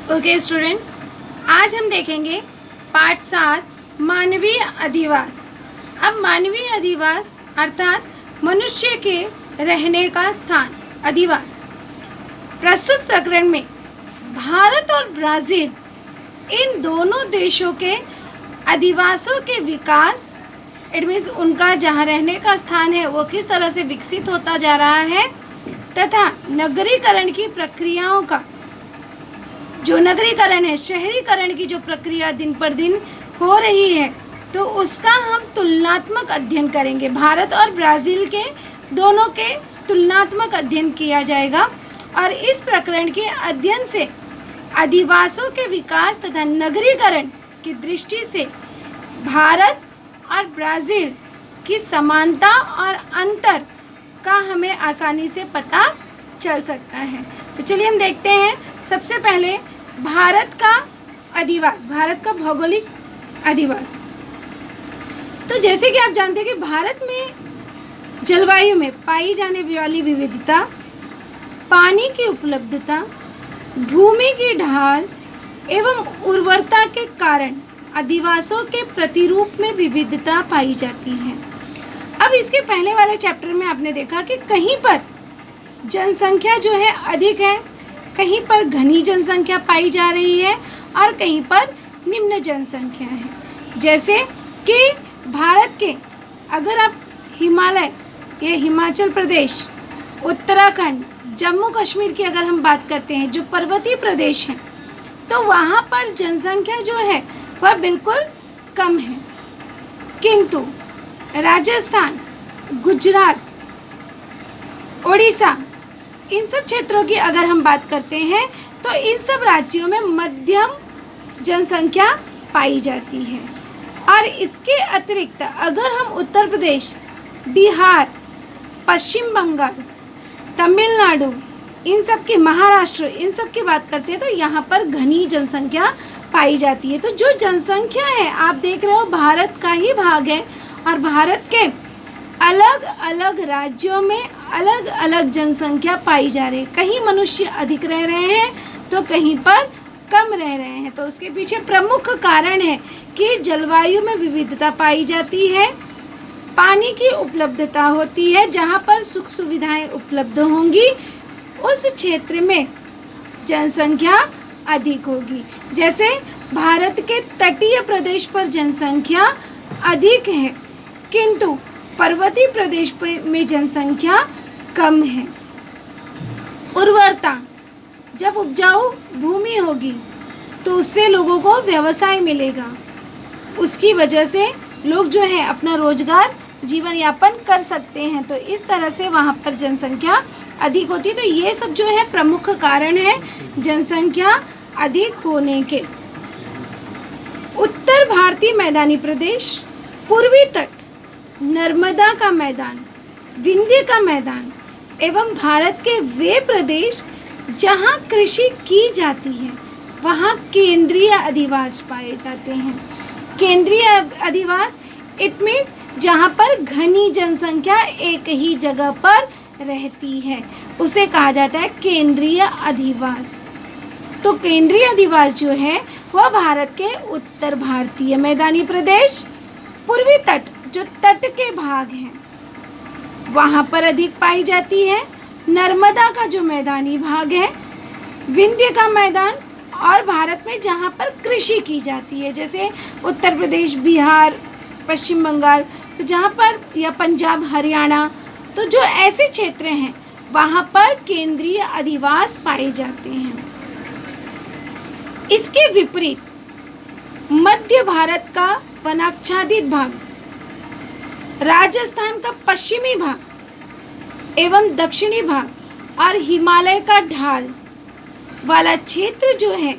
Okay students, आज हम देखेंगे पाठ 7 मानवीय अधिवास। अब मानवीय अधिवास अर्थात मनुष्य के रहने का स्थान अधिवास। प्रस्तुत प्रकरण में भारत और ब्राज़ील इन दोनों देशों के अधिवासों के विकास, इट मीन्स उनका जहाँ रहने का स्थान है वो किस तरह से विकसित होता जा रहा है, तथा नगरीकरण की प्रक्रियाओं का, जो नगरीकरण है, शहरीकरण की जो प्रक्रिया दिन पर दिन हो रही है, तो उसका हम तुलनात्मक अध्ययन करेंगे। भारत और ब्राज़ील के दोनों के तुलनात्मक अध्ययन किया जाएगा और इस प्रकरण के अध्ययन से अधिवासों के विकास तथा नगरीकरण की दृष्टि से भारत और ब्राज़ील की समानता और अंतर का हमें आसानी से पता चल सकता है। तो चलिए हम देखते हैं। सबसे पहले भारत का अधिवास, भारत का भौगोलिक अधिवास। तो जैसे कि आप जानते हैं कि भारत में जलवायु में पाई जाने वाली विविधता, पानी की उपलब्धता, भूमि की ढाल एवं उर्वरता के कारण अधिवासों के प्रतिरूप में विविधता पाई जाती है। अब इसके पहले वाले चैप्टर में आपने देखा कि कहीं पर जनसंख्या जो है अधिक है, कहीं पर घनी जनसंख्या पाई जा रही है और कहीं पर निम्न जनसंख्या है। जैसे कि भारत के, अगर आप हिमालय, ये हिमाचल प्रदेश, उत्तराखंड, जम्मू कश्मीर की अगर हम बात करते हैं, जो पर्वतीय प्रदेश हैं, तो वहाँ पर जनसंख्या जो है वह बिल्कुल कम है। किंतु राजस्थान, गुजरात, उड़ीसा, इन सब क्षेत्रों की अगर हम बात करते हैं तो इन सब राज्यों में मध्यम जनसंख्या पाई जाती है। और इसके अतिरिक्त अगर हम उत्तर प्रदेश, बिहार, पश्चिम बंगाल, तमिलनाडु, इन सब की, महाराष्ट्र, इन सब की बात करते हैं तो यहाँ पर घनी जनसंख्या पाई जाती है। तो जो जनसंख्या है, आप देख रहे हो, भारत का ही भाग है और भारत के अलग अलग राज्यों में अलग अलग जनसंख्या पाई जा रही है। कहीं मनुष्य अधिक रह रहे हैं तो कहीं पर कम रह रहे हैं। तो उसके पीछे प्रमुख कारण है कि जलवायु में विविधता पाई जाती है, पानी की उपलब्धता होती है, जहाँ पर सुख सुविधाएं उपलब्ध होंगी उस क्षेत्र में जनसंख्या अधिक होगी। जैसे भारत के तटीय प्रदेश पर जनसंख्या अधिक है किंतु पर्वतीय प्रदेश में जनसंख्या कम है। उर्वरता, जब उपजाऊ भूमि होगी तो उससे लोगों को व्यवसाय मिलेगा, उसकी वजह से लोग जो है अपना रोजगार, जीवन यापन कर सकते हैं। तो इस तरह से वहाँ पर जनसंख्या अधिक होती है। तो ये सब जो है प्रमुख कारण है जनसंख्या अधिक होने के। उत्तर भारतीय मैदानी प्रदेश, पूर्वी तट, नर्मदा का मैदान, विंध्य का मैदान एवं भारत के वे प्रदेश जहाँ कृषि की जाती है वहाँ केंद्रीय अधिवास पाए जाते हैं। केंद्रीय अधिवास इट मीन्स जहाँ पर घनी जनसंख्या एक ही जगह पर रहती है, उसे कहा जाता है केंद्रीय अधिवास। तो केंद्रीय अधिवास जो है वह भारत के उत्तर भारतीय मैदानी प्रदेश, पूर्वी तट, जो तट के भाग हैं वहाँ पर अधिक पाई जाती है, नर्मदा का जो मैदानी भाग है, विंध्य का मैदान, और भारत में जहाँ पर कृषि की जाती है, जैसे उत्तर प्रदेश, बिहार, पश्चिम बंगाल, तो जहाँ पर, या पंजाब, हरियाणा, तो जो ऐसे क्षेत्र हैं वहाँ पर केंद्रीय अधिवास पाए जाते हैं। इसके विपरीत मध्य भारत का वनाच्छादित भाग, राजस्थान का पश्चिमी भाग एवं दक्षिणी भाग और हिमालय का ढाल वाला क्षेत्र जो है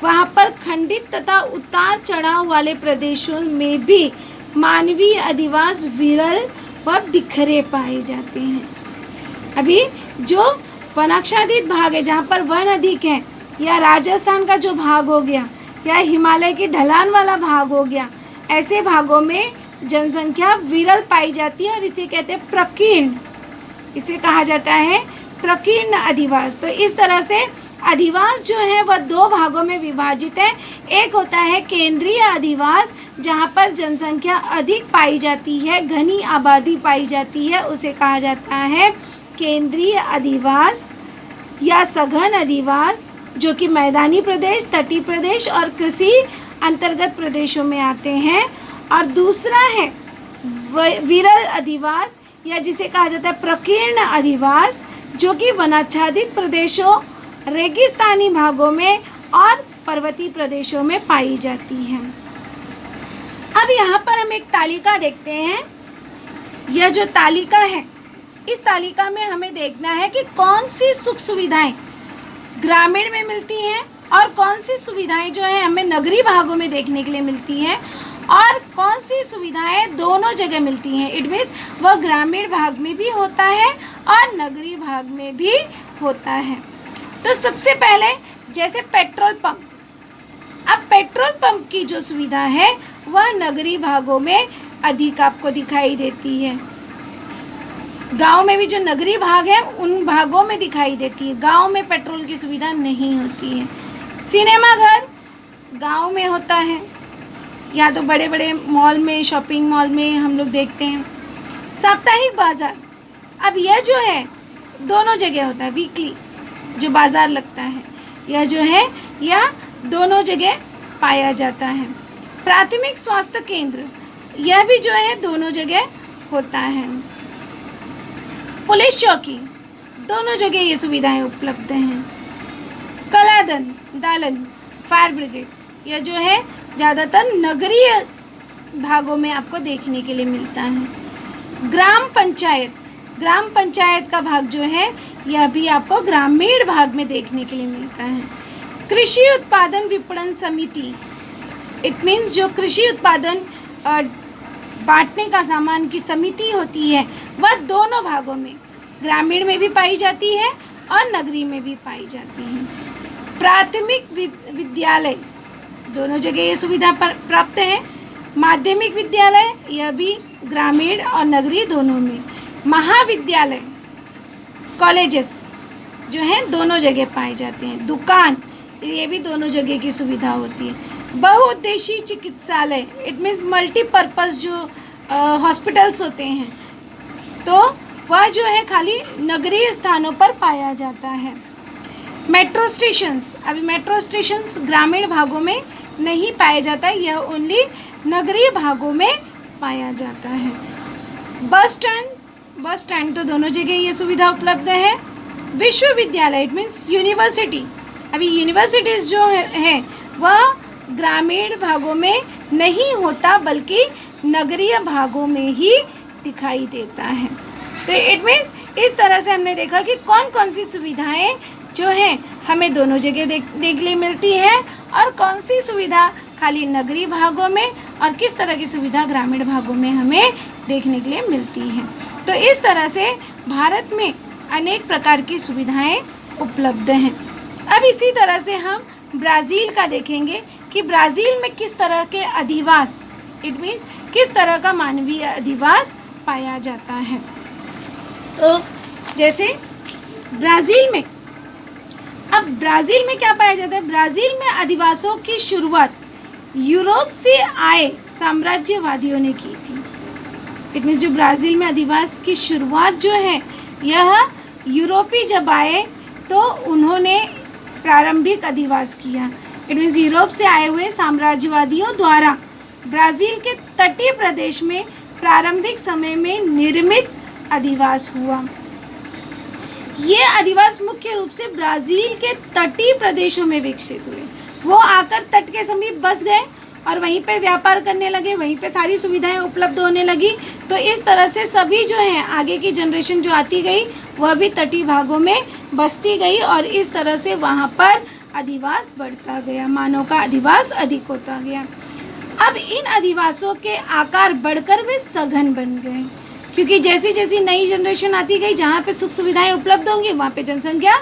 वहाँ पर खंडित तथा उतार चढ़ाव वाले प्रदेशों में भी मानवीय अधिवास विरल व बिखरे पाए जाते हैं। अभी जो वनाच्छादित भाग है, जहाँ पर वन अधिक है, या राजस्थान का जो भाग हो गया, या हिमालय की ढलान वाला भाग हो गया, ऐसे भागों में जनसंख्या विरल पाई जाती है और इसे कहते हैं प्रकीर्ण, इसे कहा जाता है प्रकीर्ण अधिवास। तो इस तरह से अधिवास जो है वह दो भागों में विभाजित है। एक होता है केंद्रीय अधिवास, जहाँ पर जनसंख्या अधिक पाई जाती है, घनी आबादी पाई जाती है, उसे कहा जाता है केंद्रीय अधिवास या सघन अधिवास, जो कि मैदानी प्रदेश, तटीय प्रदेश और कृषि अंतर्गत प्रदेशों में आते हैं। और दूसरा है विरल अधिवास, या जिसे कहा जाता है प्रकीर्ण अधिवास, जो कि वनाच्छादित प्रदेशों, रेगिस्तानी भागों में और पर्वतीय प्रदेशों में पाई जाती है। अब यहाँ पर हम एक तालिका देखते हैं। यह जो तालिका है, इस तालिका में हमें देखना है कि कौन सी सुख सुविधाएं ग्रामीण में मिलती हैं और कौन सी सुविधाएं जो है हमें नगरीय भागों में देखने के लिए मिलती हैं, और कौन सी सुविधाएं दोनों जगह मिलती हैं। इट मीन्स वह ग्रामीण भाग में भी होता है और नगरीय भाग में भी होता है। तो सबसे पहले जैसे पेट्रोल पंप, अब पेट्रोल पंप की जो सुविधा है वह नगरीय भागों में अधिक आपको दिखाई देती है। गांव में भी जो नगरीय भाग है उन भागों में दिखाई देती है। गांव में पेट्रोल की सुविधा नहीं होती है। सिनेमा घर गांव में होता है, या तो बड़े बड़े मॉल में, शॉपिंग मॉल में हम लोग देखते हैं। साप्ताहिक बाजार, अब यह जो है दोनों जगह होता है। वीकली जो बाज़ार लगता है, यह जो है यह दोनों जगह पाया जाता है। प्राथमिक स्वास्थ्य केंद्र, यह भी जो है दोनों जगह होता है। पुलिस चौकी, दोनों जगह ये सुविधाएं उपलब्ध हैं। कलादन, दालन, फायर ब्रिगेड, यह जो है ज़्यादातर नगरीय भागों में आपको देखने के लिए मिलता है। ग्राम पंचायत, ग्राम पंचायत का भाग जो है यह भी आपको ग्रामीण भाग में देखने के लिए मिलता है। कृषि उत्पादन विपणन समिति, इट मीन्स जो कृषि उत्पादन बांटने का सामान की समिति होती है वह दोनों भागों में, ग्रामीण में भी पाई जाती है और नगरीय में भी पाई जाती है। प्राथमिक विद्यालय, दोनों जगह ये सुविधा प्राप्त है। माध्यमिक विद्यालय, यह भी ग्रामीण और नगरीय दोनों में। महाविद्यालय, कॉलेजेस जो हैं दोनों जगह पाए जाते हैं। दुकान, ये भी दोनों जगह की सुविधा होती है। बहुउद्देशीय चिकित्सालय, इट मीन्स मल्टीपर्पज़ जो हॉस्पिटल्स होते हैं, तो वह जो है खाली नगरीय स्थानों पर पाया जाता है। मेट्रो स्टेशंस, अभी मेट्रो स्टेशंस ग्रामीण भागों में नहीं पाया जाता है, यह ओनली नगरीय भागों में पाया जाता है। बस स्टैंड, बस स्टैंड तो दोनों जगह ये सुविधा उपलब्ध है। विश्वविद्यालय, इट मीन्स यूनिवर्सिटी, अभी यूनिवर्सिटीज़ जो है वह ग्रामीण भागों में नहीं होता बल्कि नगरीय भागों में ही दिखाई देता है। तो इट मीन्स इस तरह से हमने देखा कि कौन कौन सी सुविधाएं जो हैं हमें दोनों जगह देखने मिलती है और कौन सी सुविधा खाली नगरीय भागों में और किस तरह की सुविधा ग्रामीण भागों में हमें देखने के लिए मिलती है। तो इस तरह से भारत में अनेक प्रकार की सुविधाएं उपलब्ध हैं। अब इसी तरह से हम ब्राज़ील का देखेंगे कि ब्राज़ील में किस तरह के अधिवास, इट मीन्स किस तरह का मानवीय अधिवास पाया जाता है। तो जैसे ब्राज़ील में, अब ब्राज़ील में क्या पाया जाता है? ब्राज़ील में अधिवासों की शुरुआत यूरोप से आए साम्राज्यवादियों ने की थी। इट मीन्स जो ब्राज़ील में अधिवास की शुरुआत जो है यह यूरोपी जब आए तो उन्होंने प्रारंभिक अधिवास किया। इट मीन्स यूरोप से आए हुए साम्राज्यवादियों द्वारा ब्राज़ील के तटीय प्रदेश में प्रारंभिक समय में निर्मित अधिवास हुआ। ये अधिवास मुख्य रूप से ब्राज़ील के तटीय प्रदेशों में विकसित हुए। वो आकर तट के समीप बस गए और वहीं पे व्यापार करने लगे, वहीं पे सारी सुविधाएं उपलब्ध होने लगी। तो इस तरह से सभी जो है आगे की जनरेशन जो आती गई वह भी तटीय भागों में बसती गई और इस तरह से वहाँ पर अधिवास बढ़ता गया, मानव का अधिवास अधिक होता गया। अब इन अधिवासों के आकार बढ़कर वे सघन बन गए, क्योंकि जैसी जैसी नई जनरेशन आती गई, जहाँ पे सुख सुविधाएं उपलब्ध होंगी वहाँ पे जनसंख्या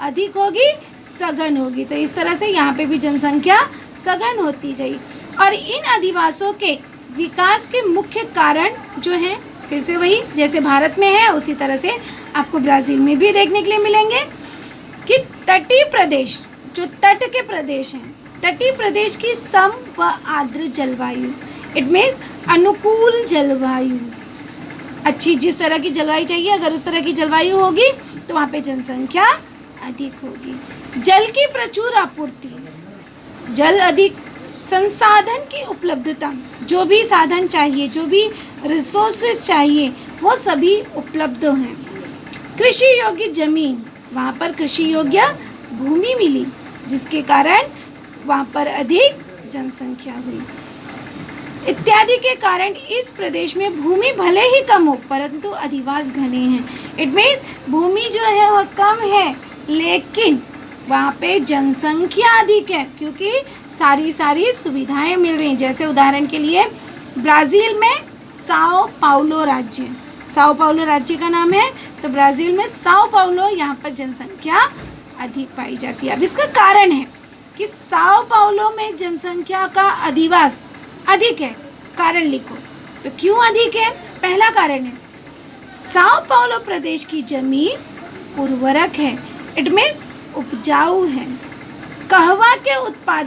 अधिक होगी, सघन होगी। तो इस तरह से यहाँ पे भी जनसंख्या सघन होती गई। और इन अधिवासों के विकास के मुख्य कारण जो हैं, फिर से वही जैसे भारत में है उसी तरह से आपको ब्राज़ील में भी देखने के लिए मिलेंगे कि तटीय प्रदेश, जो तट के प्रदेश हैं, तटीय प्रदेश की सम व आर्द्र जलवायु, इट मीन्स अनुकूल जलवायु, अच्छी जिस तरह की जलवायु चाहिए, अगर उस तरह की जलवायु होगी तो वहाँ पे जनसंख्या अधिक होगी। जल की प्रचुर आपूर्ति, जल अधिक, संसाधन की उपलब्धता, जो भी साधन चाहिए, जो भी रिसोर्सेज चाहिए वो सभी उपलब्ध हैं। कृषि योग्य जमीन, वहाँ पर कृषि योग्य भूमि मिली जिसके कारण वहाँ पर अधिक जनसंख्या हुई इत्यादि के कारण इस प्रदेश में भूमि भले ही कम हो परंतु अधिवास घने हैं। इट मीन्स भूमि जो है वह कम है लेकिन वहाँ पे जनसंख्या अधिक है क्योंकि सारी सुविधाएं मिल रही हैं। जैसे उदाहरण के लिए ब्राज़ील में साओ पाउलो राज्य, साओ पाउलो राज्य का नाम है, तो ब्राज़ील में साओ पाउलो, यहाँ पर जनसंख्या अधिक पाई जाती है। अब इसका कारण है कि साओ पाउलो में जनसंख्या का अधिवास अधिक है। कारण लिखो, तो क्यों अधिक है? पहला कारण है साओ पाउलो प्रदेश की जमीन उर्वरक है, इट मीन्स उपजाऊ है। कहवा के उत्पादन